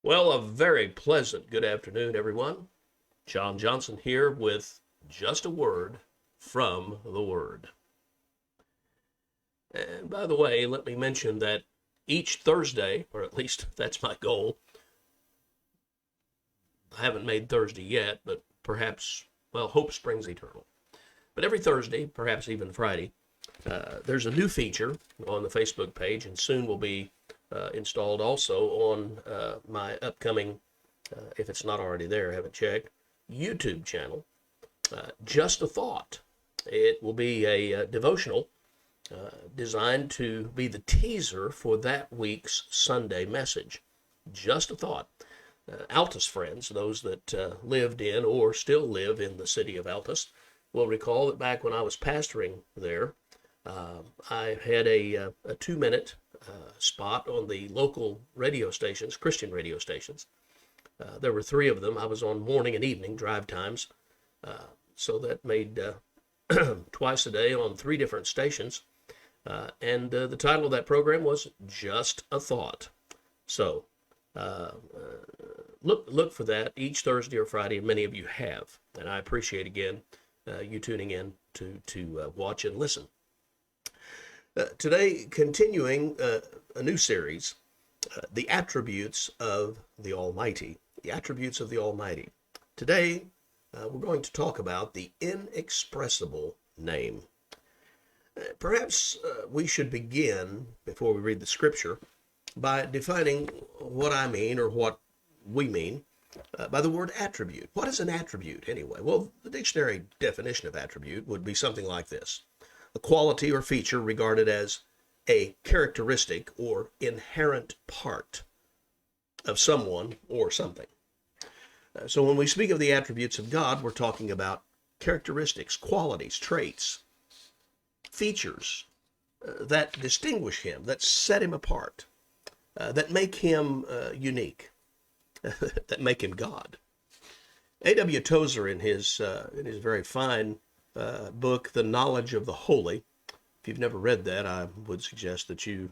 Well, a very pleasant good afternoon, everyone. John Johnson here with just a word from the Word. And by the way, let me mention that each Thursday, or at least that's my goal, I haven't made Thursday yet, but perhaps, well, hope springs eternal. But every Thursday, perhaps even Friday, there's a new feature on the Facebook page, and soon will be installed also on my upcoming, if it's not already there, I haven't checked, YouTube channel, Just a Thought. It will be a devotional designed to be the teaser for that week's Sunday message. Just a Thought. Altus friends, those that lived in or still live in the city of Altus, will recall that back when I was pastoring there, I had a 2-minute spot on the local radio stations, Christian radio stations. There were 3 of them. I was on morning and evening drive times, so that made twice a day on 3 different stations. And the title of that program was Just a Thought. So look for that each Thursday or Friday, and many of you have. And I appreciate, again, you tuning in to watch and listen. Today, continuing a new series, The Attributes of the Almighty. The Attributes of the Almighty. Today, we're going to talk about the inexpressible name. Perhaps we should begin, before we read the scripture, by defining what I mean, or what we mean, by the word attribute. What is an attribute, anyway? Well, the dictionary definition of attribute would be something like this: a quality or feature regarded as a characteristic or inherent part of someone or something. So when we speak of the attributes of God, we're talking about characteristics, qualities, traits, features that distinguish him, that set him apart, that make him unique, that make him God. A.W. Tozer, in his very fine book, The Knowledge of the Holy. If you've never read that, I would suggest that you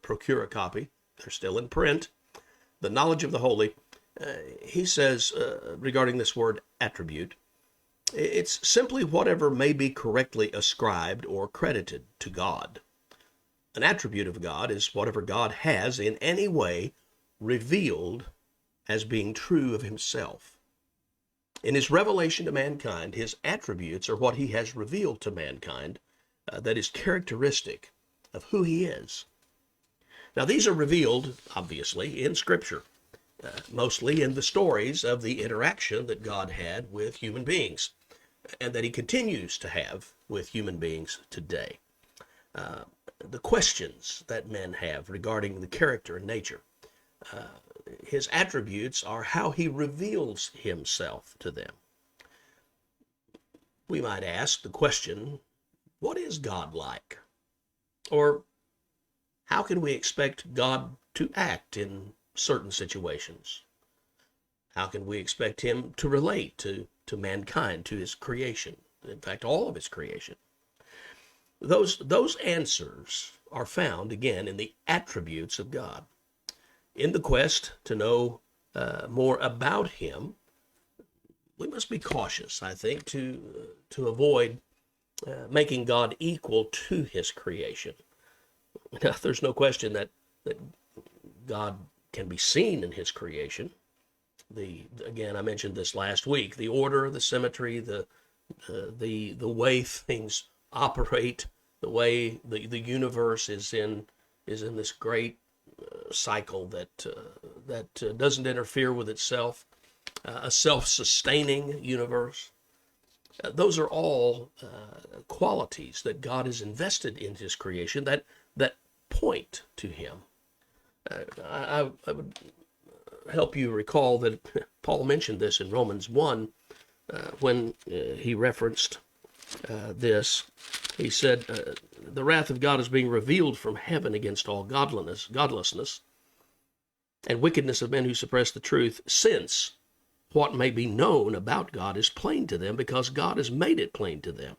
procure a copy. They're still in print. The Knowledge of the Holy. He says regarding this word attribute, it's simply whatever may be correctly ascribed or credited to God. An attribute of God is whatever God has in any way revealed as being true of himself. In his revelation to mankind, his attributes are what he has revealed to mankind that is characteristic of who he is. Now, these are revealed, obviously, in Scripture, mostly in the stories of the interaction that God had with human beings, and that he continues to have with human beings today. The questions that men have regarding the character and nature, his attributes are how he reveals himself to them. We might ask the question, what is God like? Or how can we expect God to act in certain situations? How can we expect him to relate to mankind, to his creation, in fact, all of his creation? Those answers are found, again, in the attributes of God. In the quest to know more about him, we must be cautious, I think, to avoid making God equal to his creation. Now, there's no question that God can be seen in his creation. Again, I mentioned this last week, the order, the symmetry, the way things operate, the way the universe is in this great cycle that doesn't interfere with itself, a self-sustaining universe. Those are all qualities that God has invested in his creation that point to him. I would help you recall that Paul mentioned this in Romans 1 when he referenced this. He said, the wrath of God is being revealed from heaven against all godlessness, and wickedness of men who suppress the truth, since what may be known about God is plain to them, because God has made it plain to them.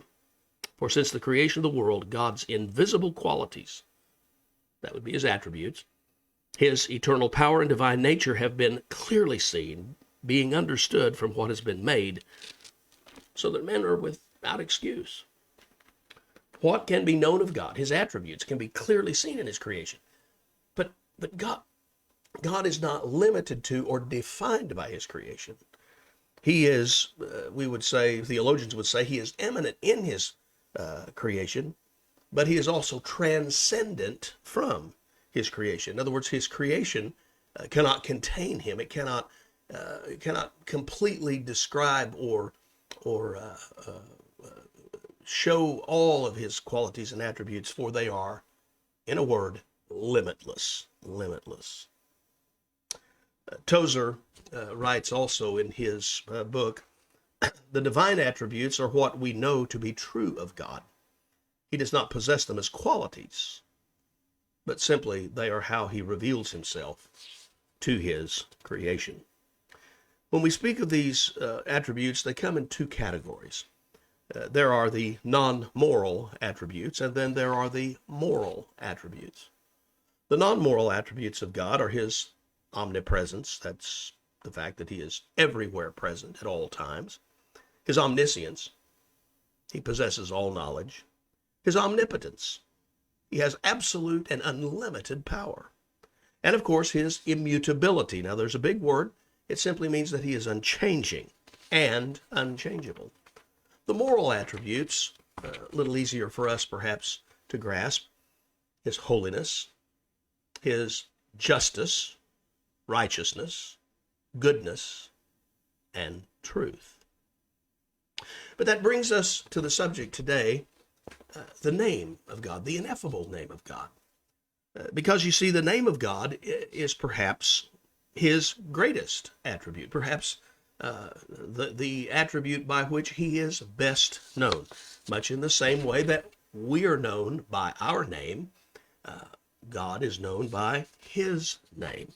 For since the creation of the world, God's invisible qualities, that would be his attributes, His eternal power and divine nature have been clearly seen, being understood from what has been made, so that men are without excuse. What can be known of God? His attributes can be clearly seen in his creation. But God is not limited to or defined by his creation. He is, we would say, theologians would say, he is eminent in his creation, but he is also transcendent from his creation. In other words, his creation cannot contain him. It cannot completely describe or show all of his qualities and attributes, for they are, in a word, limitless. Limitless. Tozer writes also in his book, the divine attributes are what we know to be true of God. He does not possess them as qualities, but simply they are how he reveals himself to his creation. When we speak of these attributes, they come in two categories. There are the non-moral attributes, and then there are the moral attributes. The non-moral attributes of God are his omnipresence. That's the fact that he is everywhere present at all times. His omniscience. He possesses all knowledge. His omnipotence. He has absolute and unlimited power. And of course, his immutability. Now, there's a big word. It simply means that he is unchanging and unchangeable. The moral attributes, a little easier for us perhaps to grasp, his holiness, his justice, righteousness, goodness, and truth. But that brings us to the subject today, the name of God, the ineffable name of God. Because you see, the name of God is perhaps his greatest attribute, perhaps the attribute by which he is best known, much in the same way that we are known by our name. God is known by his name.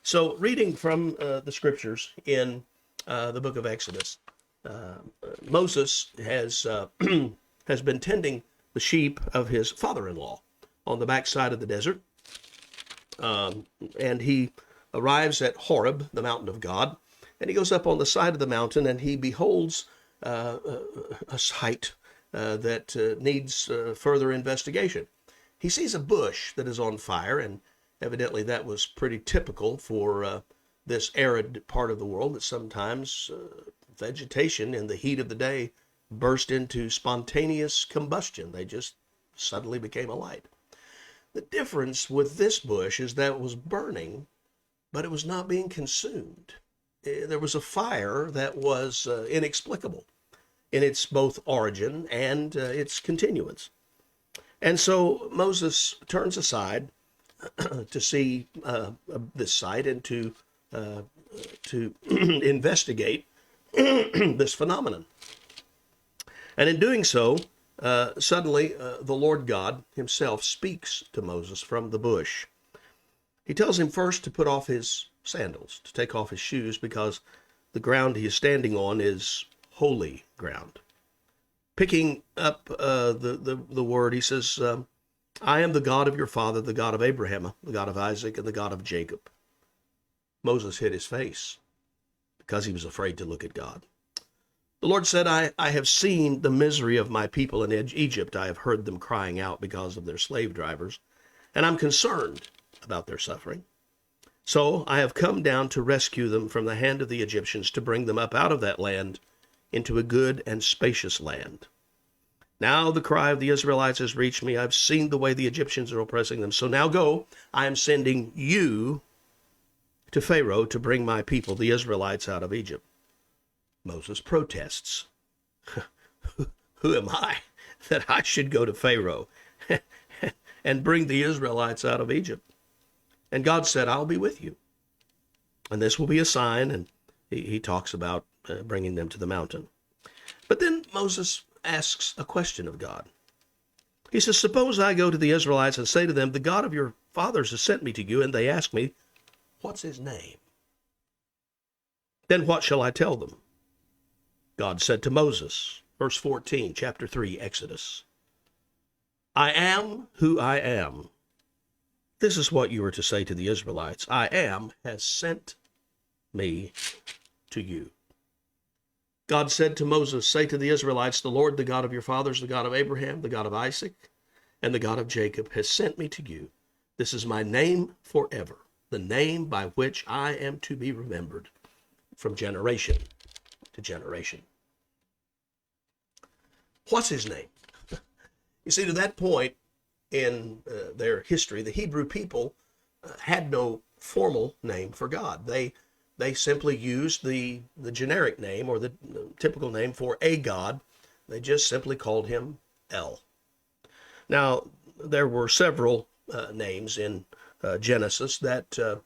So reading from the scriptures in the book of Exodus, Moses has has been tending the sheep of his father-in-law on the backside of the desert, and he arrives at Horeb, the mountain of God, and he goes up on the side of the mountain and he beholds a sight that needs further investigation. He sees a bush that is on fire, and evidently that was pretty typical for this arid part of the world, that sometimes vegetation in the heat of the day burst into spontaneous combustion. They just suddenly became alight. The difference with this bush is that it was burning, but it was not being consumed. There was a fire that was inexplicable in its both origin and its continuance. And so Moses turns aside to see this sight and to investigate this phenomenon. And in doing so, suddenly the Lord God himself speaks to Moses from the bush. He tells him first to put off his sandals, to take off his shoes, because the ground he is standing on is holy ground. Picking up the word, he says, I am the God of your father, the God of Abraham, the God of Isaac, and the God of Jacob. Moses hid his face because he was afraid to look at God. The Lord said, I have seen the misery of my people in Egypt. I have heard them crying out because of their slave drivers, and I'm concerned about their suffering. So I have come down to rescue them from the hand of the Egyptians, to bring them up out of that land into a good and spacious land. Now the cry of the Israelites has reached me. I've seen the way the Egyptians are oppressing them. So now go, I am sending you to Pharaoh to bring my people, the Israelites, out of Egypt. Moses protests. Who am I that I should go to Pharaoh and bring the Israelites out of Egypt? And God said, I'll be with you. And this will be a sign. And he talks about bringing them to the mountain. But then Moses asks a question of God. He says, suppose I go to the Israelites and say to them, the God of your fathers has sent me to you, and they ask me, what's his name? Then what shall I tell them? God said to Moses, verse 14, chapter 3, Exodus, I am who I am. This is what you are to say to the Israelites. I am has sent me to you. God said to Moses, say to the Israelites, the Lord, the God of your fathers, the God of Abraham, the God of Isaac, and the God of Jacob has sent me to you. This is my name forever, the name by which I am to be remembered from generation to generation. What's his name? You see, to that point in their history, the Hebrew people had no formal name for God. They simply used the generic name or the typical name for a god. They just simply called him El. Now, there were several names in Genesis that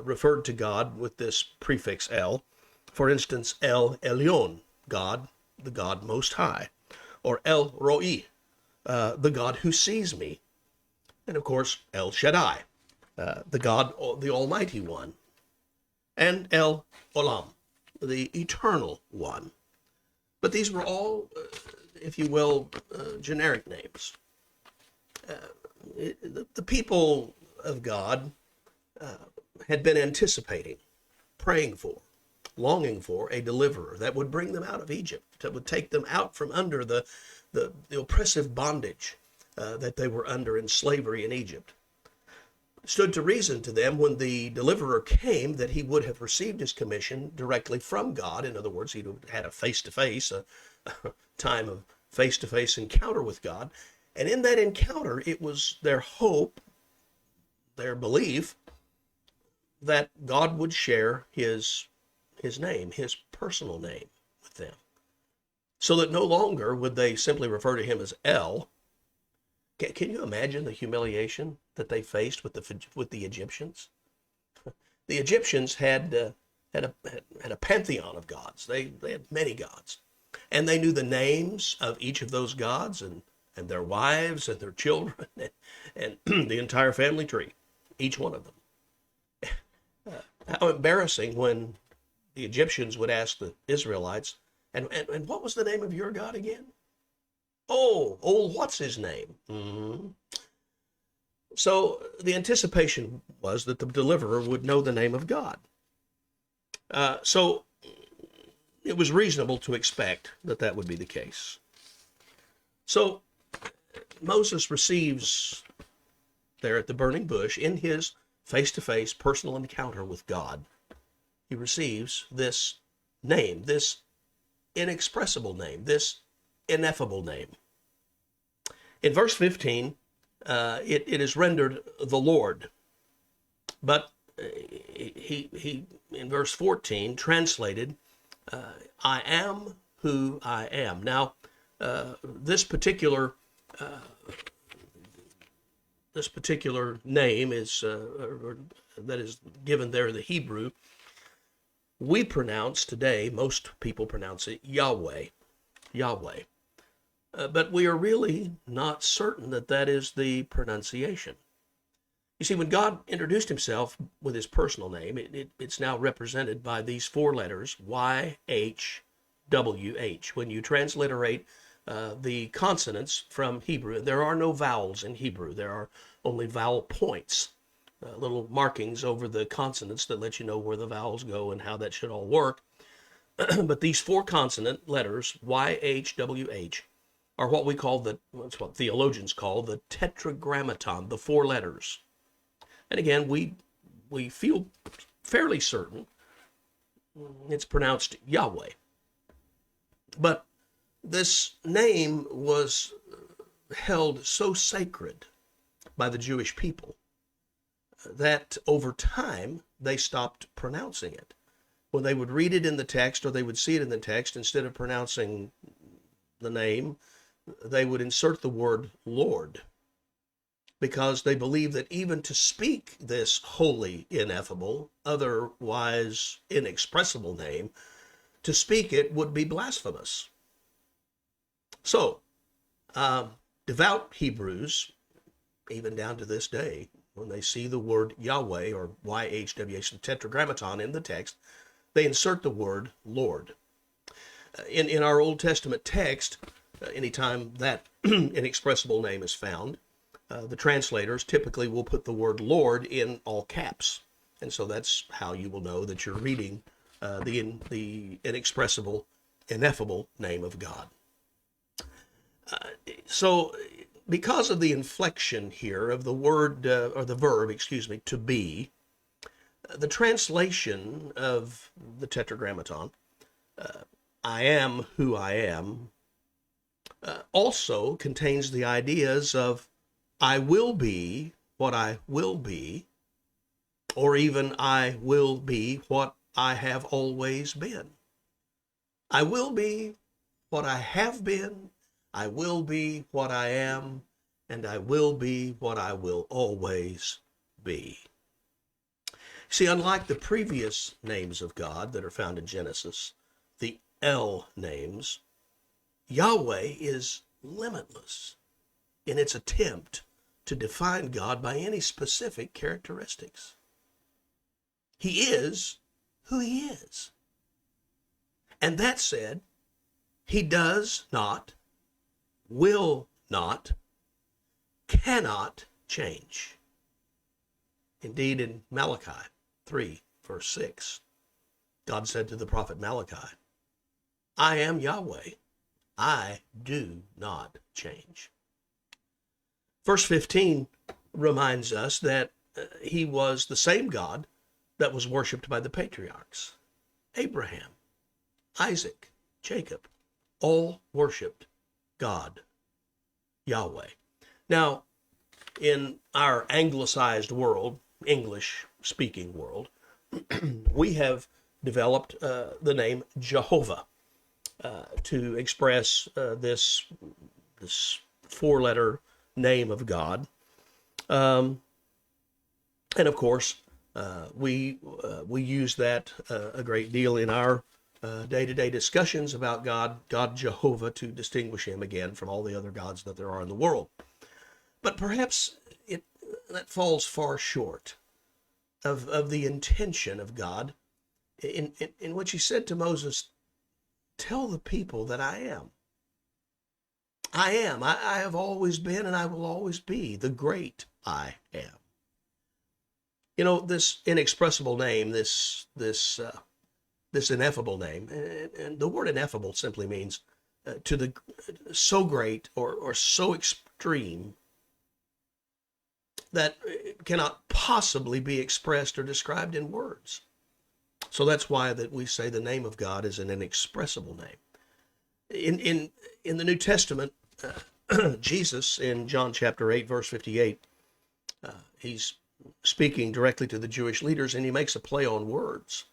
referred to God with this prefix El. For instance, El Elyon, God, the God Most High, or El Roi, the God who sees me, and of course El Shaddai, the God, the Almighty One, and El Olam, the Eternal One. But these were all, if you will, generic names. The people of God had been anticipating, praying for, longing for a deliverer that would bring them out of Egypt, that would take them out from under the oppressive bondage that they were under in slavery in Egypt. It stood to reason to them when the deliverer came that he would have received his commission directly from God. In other words, he would have had a face-to-face, a time of face-to-face encounter with God. And in that encounter, it was their hope, their belief, that God would share his name, his personal name with them. So that no longer would they simply refer to him as El. Can you imagine the humiliation that they faced with the Egyptians? The Egyptians had a pantheon of gods. They had many gods. And they knew the names of each of those gods and their wives and their children and the entire family tree, each one of them. How embarrassing when the Egyptians would ask the Israelites, and what was the name of your God again? Oh, what's his name? Mm-hmm. So the anticipation was that the deliverer would know the name of God. So it was reasonable to expect that would be the case. So Moses receives there at the burning bush, in his face-to-face personal encounter with God, he receives this name, this inexpressible name, this ineffable name. In verse 15, it is rendered the Lord, but he in verse 14 translated, I am who I am. Now, this particular name is that is given there in the Hebrew. We pronounce today, most people pronounce it Yahweh, Yahweh. But we are really not certain that is the pronunciation. You see, when God introduced himself with his personal name, it's now represented by these four letters, YHWH. When you transliterate the consonants from Hebrew, there are no vowels in Hebrew. There are only vowel points, little markings over the consonants that let you know where the vowels go and how that should all work. But these four consonant letters, YHWH, are what that's what theologians call the Tetragrammaton, the four letters. And again, we feel fairly certain it's pronounced Yahweh. But this name was held so sacred by the Jewish people that over time they stopped pronouncing it. When they would read it in the text or they would see it in the text, instead of pronouncing the name, they would insert the word Lord, because they believed that even to speak this holy, ineffable, otherwise inexpressible name, to speak it would be blasphemous. So, devout Hebrews, even down to this day, when they see the word Yahweh or YHWH, the Tetragrammaton in the text, they insert the word Lord. In our Old Testament text, anytime that inexpressible name is found, the translators typically will put the word Lord in all caps. And so that's how you will know that you're reading the inexpressible, ineffable name of God. So because of the inflection here of the word, or the verb, excuse me, to be, the translation of the Tetragrammaton, I am who I am, also contains the ideas of I will be what I will be, or even I will be what I have always been. I will be what I have been, I will be what I am, and I will be what I will always be. See, unlike the previous names of God that are found in Genesis, the El names, Yahweh is limitless in its attempt to define God by any specific characteristics. He is who he is. And that said, he does not, will not, cannot change. Indeed, in Malachi 3, verse 6, God said to the prophet Malachi, I am Yahweh, I do not change. Verse 15 reminds us that he was the same God that was worshipped by the patriarchs. Abraham, Isaac, Jacob, all worshipped God, Yahweh. Now, in our anglicized world, English-speaking world, we have developed the name Jehovah to express this four-letter name of God. And of course, we use that a great deal in our day-to-day discussions about God Jehovah, to distinguish him again from all the other gods that there are in the world. But perhaps that falls far short of the intention of God, in which he said to Moses, tell the people that I am. I am. I have always been, and I will always be the great I am. You know, this inexpressible name, this ineffable name, and the word ineffable simply means to the so great or so extreme that it cannot possibly be expressed or described in words. So that's why that we say the name of God is an inexpressible name. In the New Testament, Jesus in John chapter 8, verse 58, he's speaking directly to the Jewish leaders, and he makes a play on words.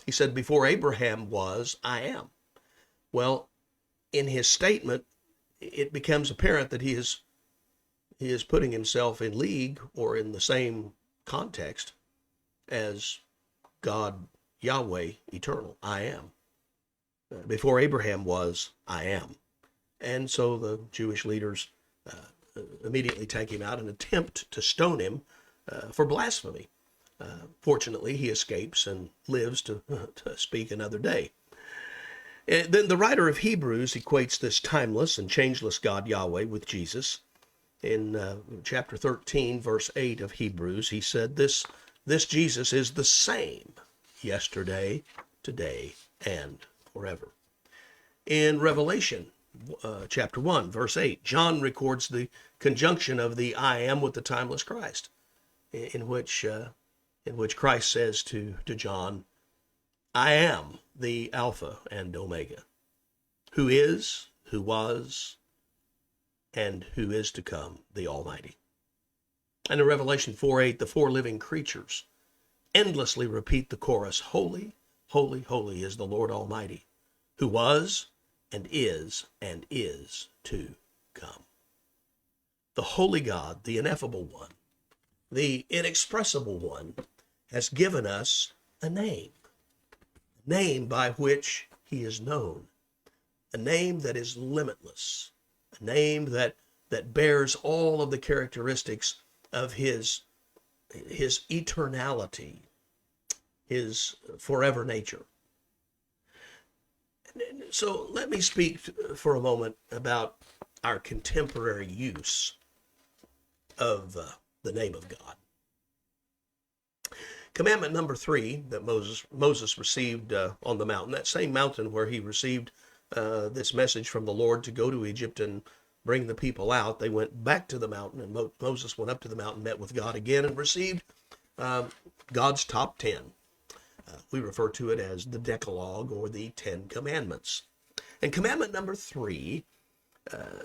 He said, before Abraham was, I am. Well, in his statement, it becomes apparent that he is putting himself in league or in the same context as God, Yahweh, eternal, I am. Before Abraham was, I am. And so the Jewish leaders immediately take him out and attempt to stone him for blasphemy. Fortunately, he escapes and lives to speak another day. And then the writer of Hebrews equates this timeless and changeless God Yahweh with Jesus. In chapter 13, verse 8 of Hebrews, he said, this Jesus is the same yesterday, today, and forever. In Revelation chapter 1, verse 8, John records the conjunction of the I am with the timeless Christ, in which Christ says to John, I am the Alpha and Omega, who is, who was, and who is to come, the Almighty. And in Revelation 4:8, the four living creatures endlessly repeat the chorus, holy, holy, holy is the Lord Almighty, who was and is to come. The holy God, the ineffable one, the inexpressible one, has given us a name by which he is known, a name that is limitless, a name that bears all of the characteristics of his eternality, his forever nature. So let me speak for a moment about our contemporary use of the name of God. Commandment number 3 that Moses received on the mountain, that same mountain where he received this message from the Lord to go to Egypt and bring the people out. They went back to the mountain, and Moses went up to the mountain, met with God again, and received God's top 10. We refer to it as the Decalogue or the 10 Commandments. And commandment number 3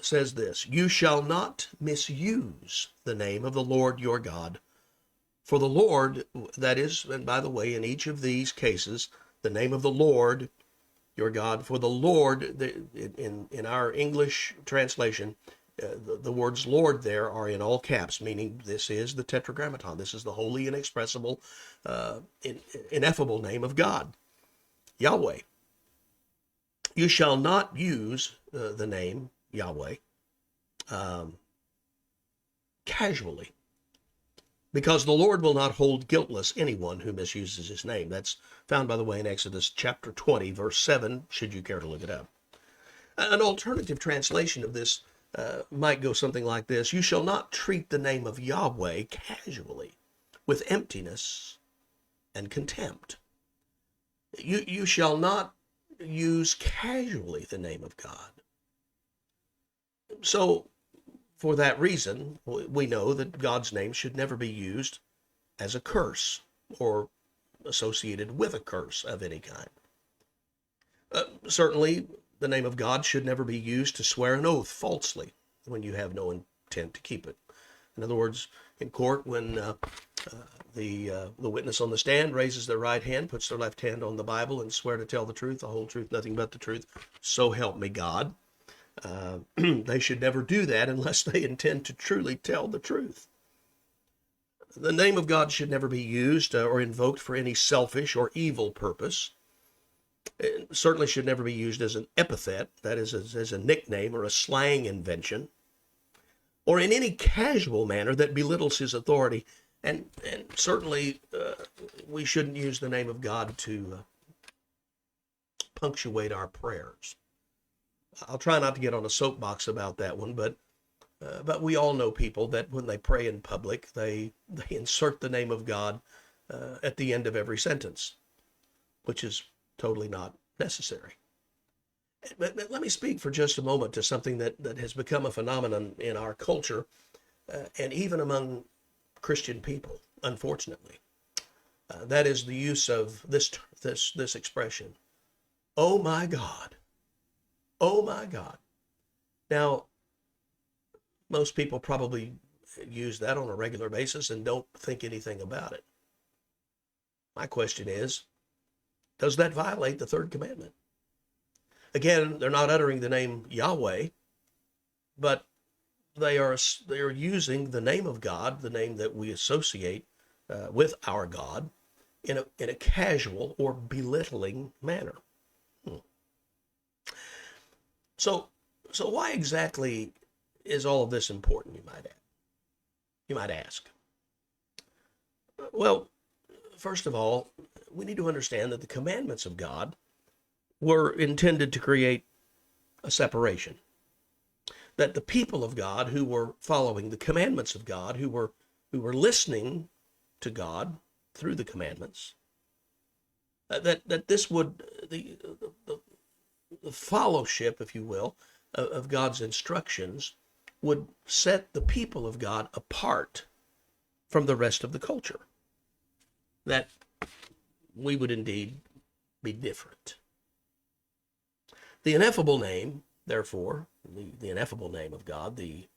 says this: you shall not misuse the name of the Lord your God. For the Lord, that is, and by the way, in each of these cases, the name of the Lord your God, for the Lord, in our English translation, the words Lord there are in all caps, meaning this is the Tetragrammaton. This is the holy, inexpressible, ineffable name of God, Yahweh. You shall not use the name Yahweh casually, because the Lord will not hold guiltless anyone who misuses his name. That's found, by the way, in Exodus chapter 20, verse 7, should you care to look it up. An alternative translation of this might go something like this: you shall not treat the name of Yahweh casually, with emptiness and contempt. You shall not use casually the name of God. So, for that reason, we know that God's name should never be used as a curse or associated with a curse of any kind. Certainly, the name of God should never be used to swear an oath falsely when you have no intent to keep it. In other words, in court, when the witness on the stand raises their right hand, puts their left hand on the Bible, and swear to tell the truth, the whole truth, nothing but the truth, so help me God. They should never do that unless they intend to truly tell the truth. The name of God should never be used or invoked for any selfish or evil purpose. It certainly should never be used as an epithet, that is, as a nickname or a slang invention, or in any casual manner that belittles his authority. And certainly we shouldn't use the name of God to punctuate our prayers. I'll try not to get on a soapbox about that one, but we all know people that when they pray in public, they insert the name of God at the end of every sentence, which is totally not necessary. But let me speak for just a moment to something that has become a phenomenon in our culture and even among Christian people, unfortunately. That is the use of this expression, "Oh my God." Oh my God. Now, most people probably use that on a regular basis and don't think anything about it. My question is, does that violate the third commandment? Again, they're not uttering the name Yahweh, but they are using the name of God, the name that we associate with our God, in a casual or belittling manner. So why exactly is all of this important, you might ask? Well, first of all, we need to understand that the commandments of God were intended to create a separation. That the people of God who were following the commandments of God, who were listening to God through the commandments, that this would the fellowship, if you will, of God's instructions would set the people of God apart from the rest of the culture. That we would indeed be different. The ineffable name, therefore, the ineffable name of God, the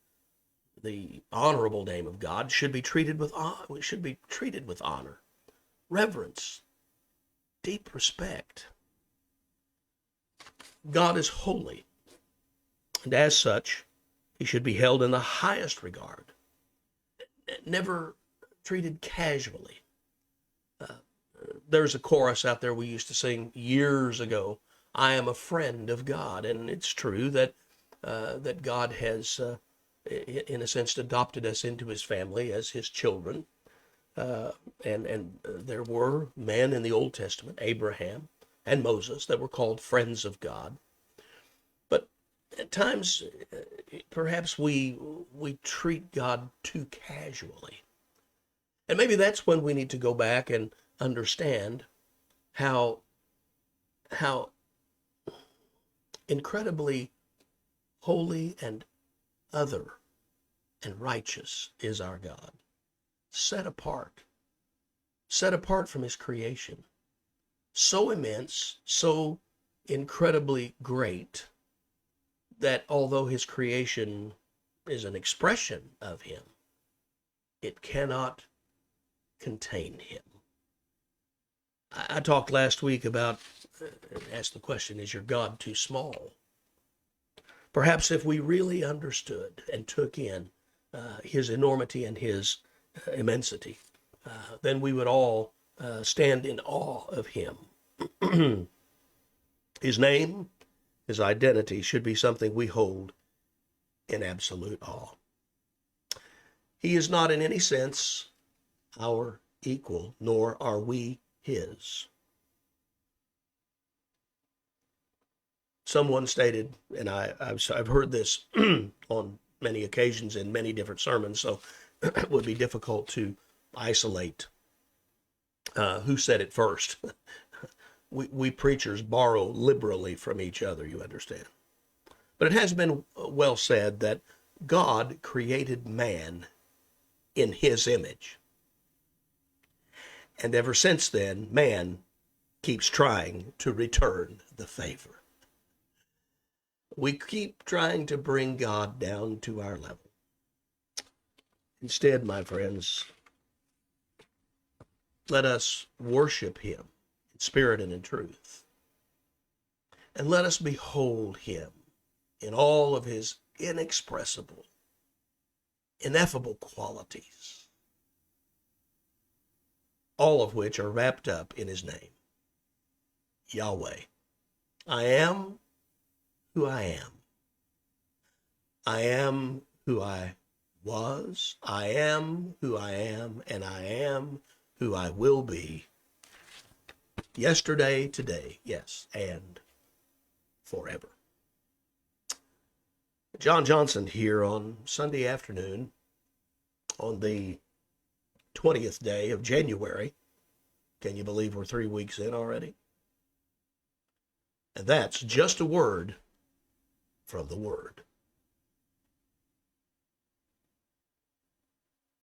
honorable name of God, should be treated with honor, reverence, deep respect. God is holy, and as such, he should be held in the highest regard, never treated casually. There's a chorus out there we used to sing years ago, "I am a friend of God," and it's true that God has, in a sense, adopted us into his family as his children, and there were men in the Old Testament, Abraham and Moses, that were called friends of God. But At times, perhaps we treat God too casually. And maybe that's when we need to go back and understand how incredibly holy and other and righteous is our God, set apart from his creation, so immense, so incredibly great, that although his creation is an expression of him, it cannot contain him. I talked last week about, asked the question, is your God too small? Perhaps if we really understood and took in his enormity and his immensity, then we would all stand in awe of him. His name, his identity should be something we hold in absolute awe. He is not in any sense our equal, nor are we his. Someone stated, and I've heard this on many occasions in many different sermons, so it would be difficult to isolate who said it first. We preachers borrow liberally from each other, you understand. But it has been well said that God created man in his image. And ever since then, man keeps trying to return the favor. We keep trying to bring God down to our level. Instead, my friends, let us worship him in spirit and in truth. And let us behold him in all of his inexpressible, ineffable qualities, all of which are wrapped up in his name, Yahweh. I am who I am. I am who I was. I am who I am, and I am who I will be. Yesterday, today, yes, and forever. John Johnson here on Sunday afternoon on the 20th day of January. Can you believe we're 3 weeks in already? And that's just a word from the Word.